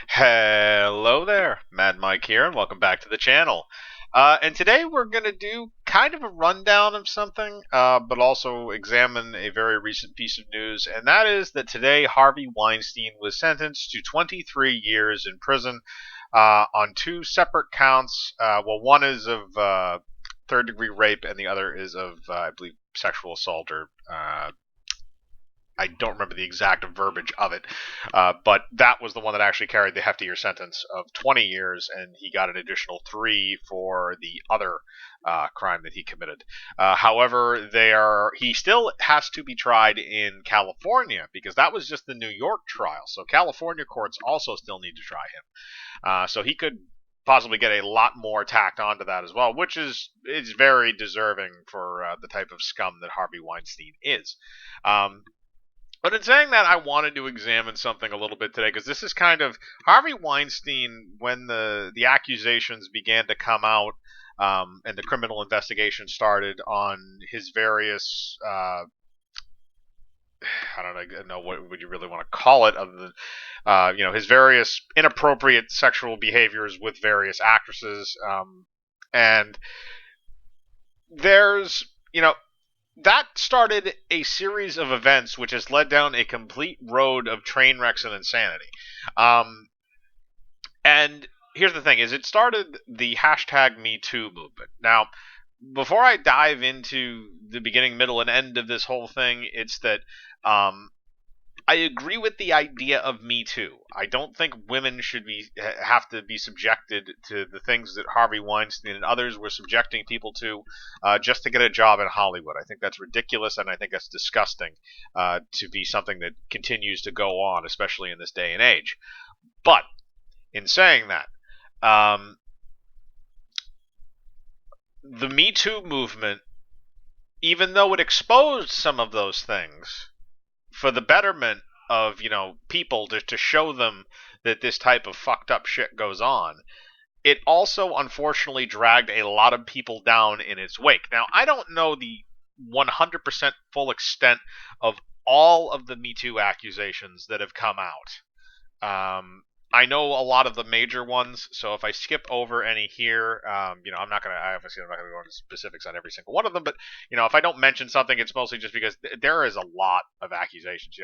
Hello there, Mad Mike here, and welcome back to the channel. And today we're going to do kind of a rundown of something, but also examine a very recent piece of news, and that is that today Harvey Weinstein was sentenced to 23 years in prison on two separate counts. One is of third-degree rape, and the other is of, I believe, sexual assault or I don't remember the exact verbiage of it, but that was the one that actually carried the heftier sentence of 20 years, and he got an additional 3 for the other crime that he committed. However, he still has to be tried in California because that was just the New York trial. So California courts also still need to try him. So he could possibly get a lot more tacked onto that as well, which is very deserving for the type of scum that Harvey Weinstein is. But in saying that, I wanted to examine something a little bit today because this is kind of Harvey Weinstein when the accusations began to come out and the criminal investigation started on his various I don't know what would you really want to call it other than his various inappropriate sexual behaviors with various actresses and there's that started a series of events which has led down a complete road of train wrecks and insanity. Um, and here's the thing: is it started the hashtag Me Too movement. Now, before I dive into the beginning, middle, and end of this whole thing, it's that um, I agree with the idea of Me Too. I don't think women should have to be subjected to the things that Harvey Weinstein and others were subjecting people to just to get a job in Hollywood. I think that's ridiculous, and I think that's disgusting to be something that continues to go on, especially in this day and age. But in saying that, um, the Me Too movement, even though it exposed some of those things, for the betterment of people to show them that this type of fucked up shit goes on, it also unfortunately dragged a lot of people down in its wake. Now, I don't know the 100% full extent of all of the Me Too accusations that have come out. I know a lot of the major ones, so if I skip over any here, I'm not gonna go into specifics on every single one of them, but if I don't mention something, it's mostly just because there is a lot of accusations.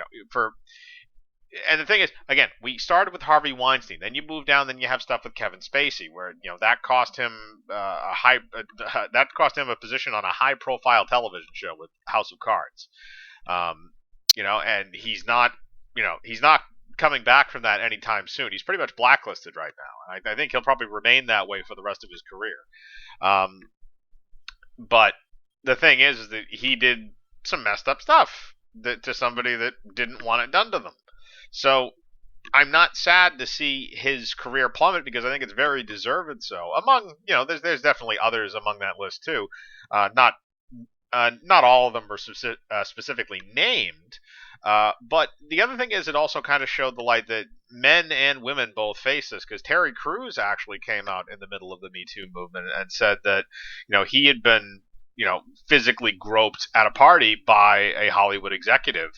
And the thing is, again, we started with Harvey Weinstein, then you move down, then you have stuff with Kevin Spacey, where that cost him that cost him a position on a high-profile television show with House of Cards. Um, and he's not coming back from that anytime soon. He's pretty much blacklisted right now. I think he'll probably remain that way for the rest of his career. Um, but the thing is that he did some messed up stuff to somebody that didn't want it done to them. So I'm not sad to see his career plummet because I think it's very deserved. So among there's definitely others among that list too. Not all of them were specifically named. But the other thing is, it also kind of showed the light that men and women both face this, because Terry Crews actually came out in the middle of the Me Too movement and said that he had been physically groped at a party by a Hollywood executive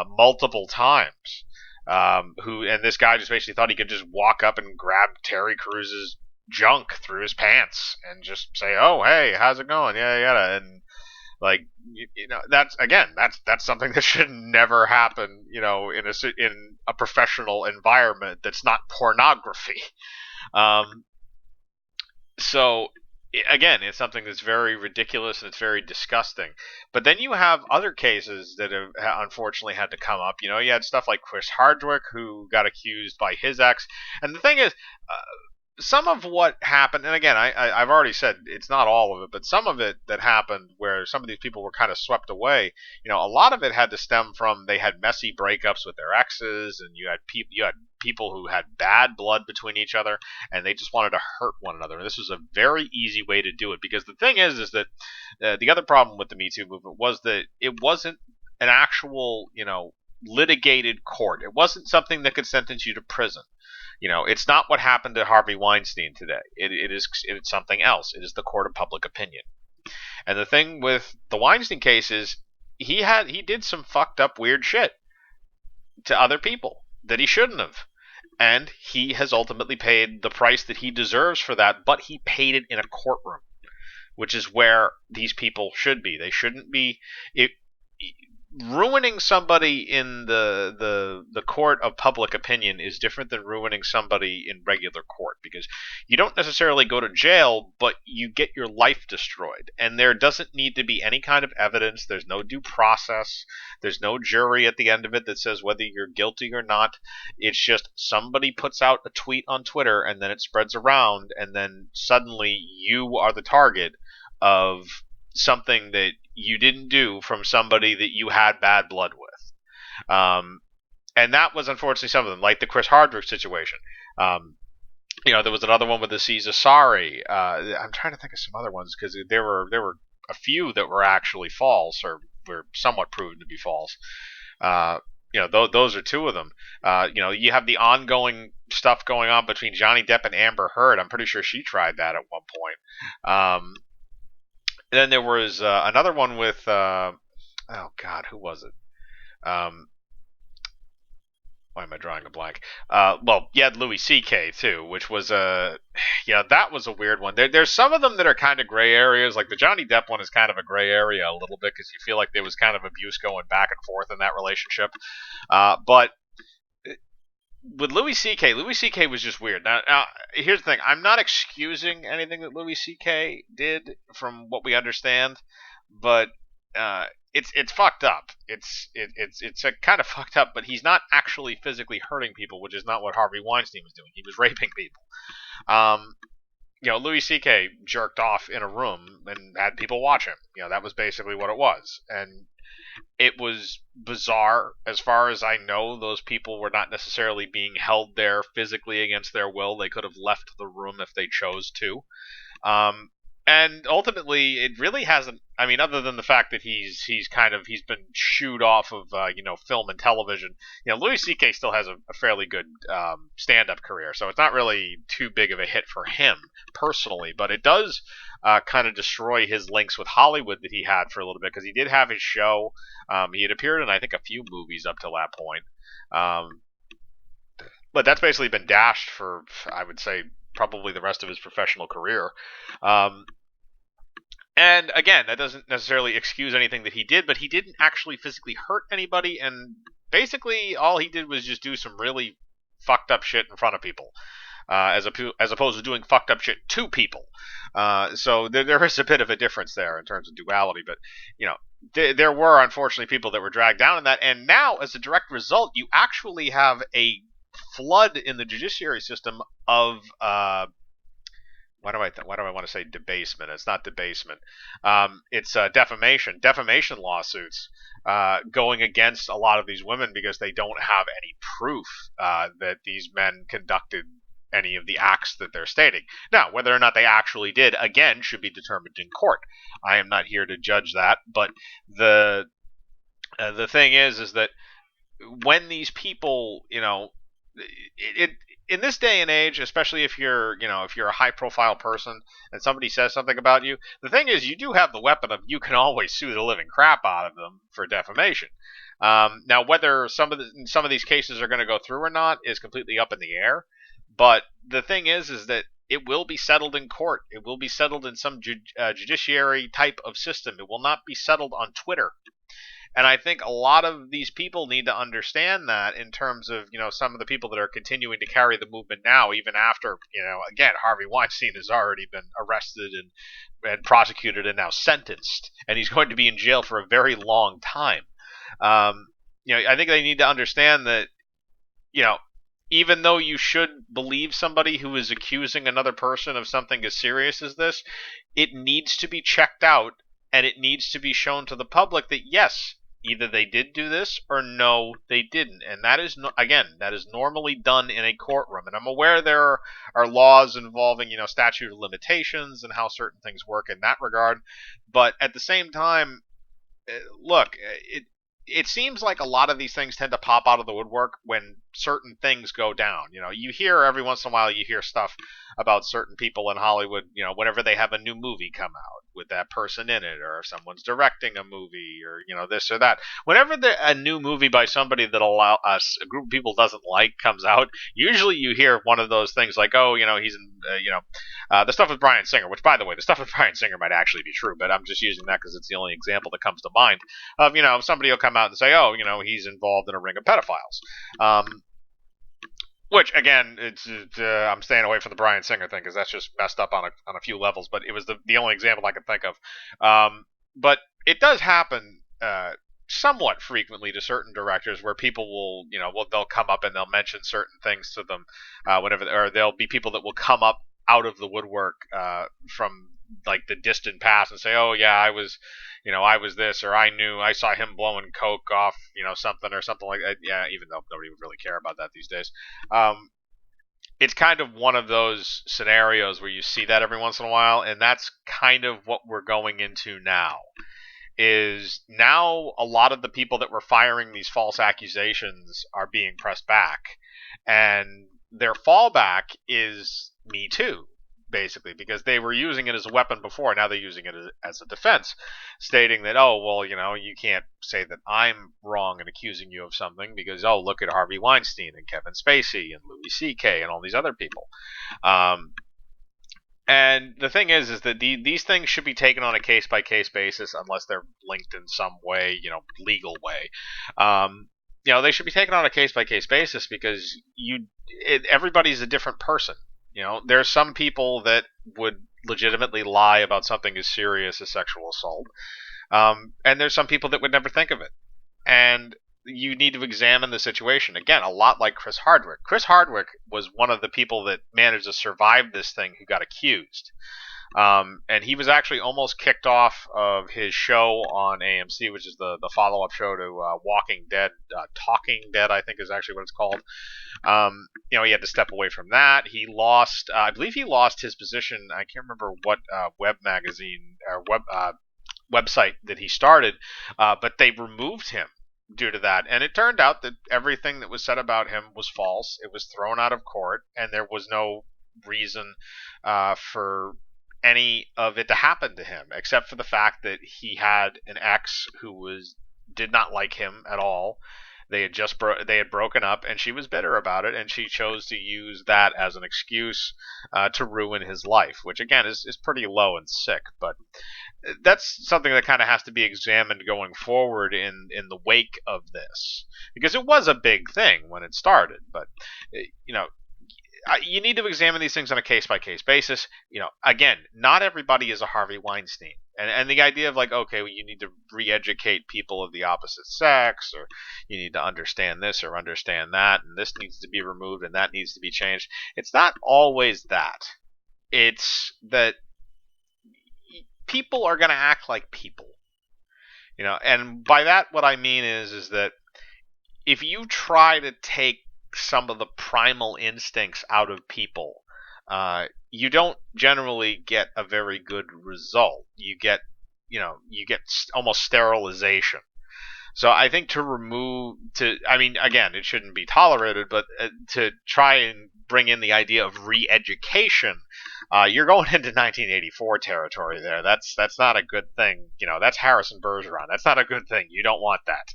multiple times. And this guy just basically thought he could just walk up and grab Terry Crews's junk through his pants and just say, "Oh, hey, how's it going? Yeah, yeah," and like that's something that should never happen in a professional environment that's not pornography. um so again, it's something that's very ridiculous and it's very disgusting. But then you have other cases that have unfortunately had to come up. You had stuff like Chris Hardwick, who got accused by his ex. And the thing is, some of what happened, and again, I've already said it's not all of it, but some of it that happened where some of these people were kind of swept away, a lot of it had to stem from they had messy breakups with their exes, and you had people who had bad blood between each other, and they just wanted to hurt one another. And this was a very easy way to do it, because the thing is that the other problem with the Me Too movement was that it wasn't an actual, litigated court. It wasn't something that could sentence you to prison. It's not what happened to Harvey Weinstein today. It's something else. It is the court of public opinion. And the thing with the Weinstein case is he did some fucked up weird shit to other people that he shouldn't have. And he has ultimately paid the price that he deserves for that, but he paid it in a courtroom, which is where these people should be. They shouldn't be it, ruining somebody in the court of public opinion is different than ruining somebody in regular court, because you don't necessarily go to jail, but you get your life destroyed, and there doesn't need to be any kind of evidence. There's no due process. There's no jury at the end of it that says whether you're guilty or not. It's just somebody puts out a tweet on Twitter, and then it spreads around, and then suddenly you are the target of something that you didn't do from somebody that you had bad blood with. And that was unfortunately some of them, like the Chris Hardwick situation. There was another one with Aziz Ansari. I'm trying to think of some other ones, because there were a few that were actually false, or were somewhat proven to be false. Those are two of them. You have the ongoing stuff going on between Johnny Depp and Amber Heard. I'm pretty sure she tried that at one point. Then there was another one with oh God, who was it? Why am I drawing a blank? You had Louis C.K. too, which was that was a weird one. There's some of them that are kind of gray areas. Like the Johnny Depp one is kind of a gray area a little bit, because you feel like there was kind of abuse going back and forth in that relationship. But with Louis C.K. was just weird. Now, here's the thing. I'm not excusing anything that Louis C.K. did, from what we understand, but it's fucked up. It's kind of fucked up. But he's not actually physically hurting people, which is not what Harvey Weinstein was doing. He was raping people. Louis C.K. jerked off in a room and had people watch him. That was basically what it was, and it was bizarre. As far as I know, those people were not necessarily being held there physically against their will. They could have left the room if they chose to. And ultimately, it really hasn't. I mean, other than the fact that he's been shooed off of film and television. Louis C.K. still has a fairly good stand-up career, so it's not really too big of a hit for him personally. But it does kind of destroy his links with Hollywood that he had for a little bit, because he did have his show. He had appeared in, I think, a few movies up to that point. But that's basically been dashed for, I would say, probably the rest of his professional career. And again, that doesn't necessarily excuse anything that he did, but he didn't actually physically hurt anybody, and basically all he did was just do some really fucked up shit in front of people, as opposed to doing fucked up shit to people. So there is a bit of a difference there in terms of duality, but there were unfortunately people that were dragged down in that, and now as a direct result, you actually have a flood in the judiciary system of why do I want to say debasement? It's not debasement. It's defamation lawsuits going against a lot of these women, because they don't have any proof that these men conducted any of the acts that they're stating. Now, whether or not they actually did, again, should be determined in court. I am not here to judge that, but the thing is that when these people, in this day and age, especially if you're a high profile person and somebody says something about you, the thing is, you do have the weapon of, you can always sue the living crap out of them for defamation. Now, whether some of these cases are going to go through or not is completely up in the air. But the thing is that it will be settled in court. It will be settled in some judiciary type of system. It will not be settled on Twitter. And I think a lot of these people need to understand that, in terms of, some of the people that are continuing to carry the movement now, even after, again, Harvey Weinstein has already been arrested and prosecuted and now sentenced, and he's going to be in jail for a very long time. I think they need to understand that, even though you should believe somebody who is accusing another person of something as serious as this, it needs to be checked out, and it needs to be shown to the public that, yes, either they did do this or no, they didn't. And that is, that is normally done in a courtroom. And I'm aware there are laws involving, statute of limitations and how certain things work in that regard. But at the same time, look, it seems like a lot of these things tend to pop out of the woodwork when certain things go down. You hear every once in a while, you hear stuff about certain people in Hollywood, whenever they have a new movie come out with that person in it, or if someone's directing a movie, or, this or that. Whenever a new movie by somebody that a group of people doesn't like comes out, usually you hear one of those things like, oh, he's in, the stuff with Bryan Singer, which, by the way, the stuff with Bryan Singer might actually be true, but I'm just using that because it's the only example that comes to mind of, somebody will come out and say, oh, he's involved in a ring of pedophiles. Which, again, I'm staying away from the Bryan Singer thing because that's just messed up on a few levels, but it was the only example I could think of. But it does happen somewhat frequently to certain directors where people will, they'll come up and they'll mention certain things to them or there'll be people that will come up out of the woodwork from like the distant past and say, oh yeah, I was this, or I saw him blowing coke off, something like that. Yeah, even though nobody would really care about that these days. It's kind of one of those scenarios where you see that every once in a while, and that's kind of what we're going into now. Is now a lot of the people that were firing these false accusations are being pressed back, and their fallback is Me Too, basically, because they were using it as a weapon before. Now they're using it as a defense, stating that, oh, well, you can't say that I'm wrong in accusing you of something because, oh, look at Harvey Weinstein and Kevin Spacey and Louis C.K. and all these other people. And the thing is that these things should be taken on a case-by-case basis unless they're linked in some way, legal way. They should be taken on a case-by-case basis because everybody's a different person. There's some people that would legitimately lie about something as serious as sexual assault. And there's some people that would never think of it. And you need to examine the situation. Again, a lot like Chris Hardwick. Chris Hardwick was one of the people that managed to survive this thing who got accused. And he was actually almost kicked off of his show on AMC, which is the follow-up show to Walking Dead. Talking Dead, I think, is actually what it's called. He had to step away from that. He lost, I believe he lost his position. I can't remember what web magazine or website that he started, but they removed him due to that. And it turned out that everything that was said about him was false. It was thrown out of court, and there was no reason for any of it to happen to him, except for the fact that he had an ex who did not like him at all. They had broken up, and she was bitter about it, and she chose to use that as an excuse to ruin his life, which again is pretty low and sick. But that's something that kind of has to be examined going forward in the wake of this, because it was a big thing when it started. But you need to examine these things on a case-by-case basis. Again, not everybody is a Harvey Weinstein. And the idea of like, okay, well, you need to re-educate people of the opposite sex, or you need to understand this or understand that, and this needs to be removed and that needs to be changed. It's not always that. It's that people are going to act like people. And by that what I mean is that if you try to take some of the primal instincts out of people, you don't generally get a very good result. You get almost sterilization. So I think again, it shouldn't be tolerated, but to try and bring in the idea of re-education, you're going into 1984 territory there. That's not a good thing. That's Harrison Bergeron. That's not a good thing. You don't want that.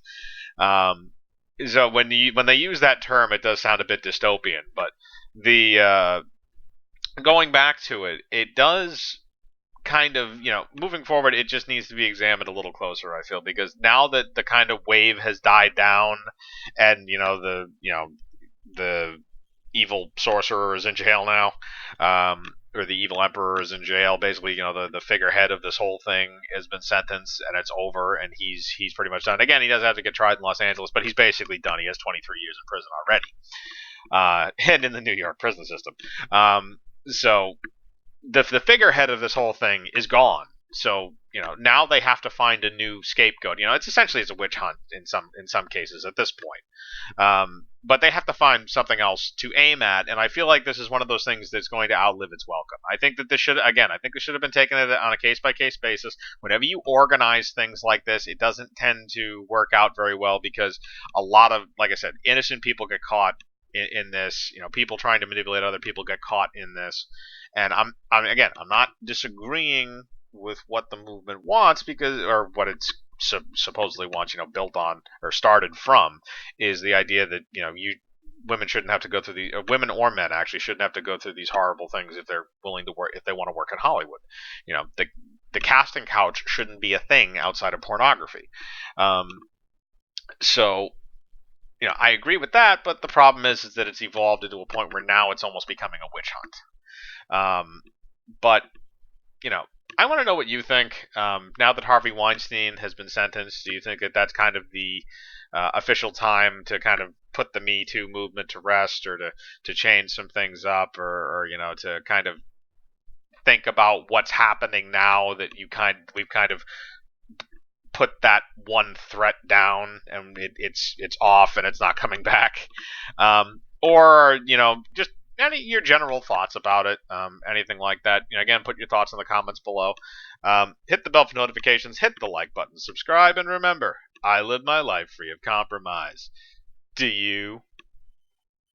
So when they use that term, it does sound a bit dystopian. But the going back to it, it does kind of, moving forward, it just needs to be examined a little closer, I feel, because now that the kind of wave has died down, and the evil sorcerer is in jail now, or the evil emperor is in jail. Basically, the figurehead of this whole thing has been sentenced, and it's over, and he's pretty much done. Again, he does have to get tried in Los Angeles, but he's basically done. He has 23 years in prison already, and in the New York prison system. So the figurehead of this whole thing is gone. So now they have to find a new scapegoat. It's essentially a witch hunt in some cases at this point. But they have to find something else to aim at, and I feel like this is one of those things that's going to outlive its welcome. I think that this should have been taken on a case-by-case basis. Whenever you organize things like this, it doesn't tend to work out very well because a lot of, like I said, innocent people get caught in this. People trying to manipulate other people get caught in this, and I'm not disagreeing with what the movement wants or what it's supposedly wants. Built on or started from is the idea that women shouldn't have to go through women or men actually shouldn't have to go through these horrible things if they're willing to work if they want to work in Hollywood. The casting couch shouldn't be a thing outside of pornography. Um, so I agree with that, but the problem is that it's evolved into a point where now it's almost becoming a witch hunt. But I want to know what you think. Now that Harvey Weinstein has been sentenced, do you think that that's kind of the official time to kind of put the Me Too movement to rest, or to change some things up, or to kind of think about what's happening now that we've kind of put that one threat down and it's off and it's not coming back, or just your general thoughts about it, anything like that. Again, put your thoughts in the comments below. Hit the bell for notifications, hit the like button, subscribe, and remember, I live my life free of compromise. Do you?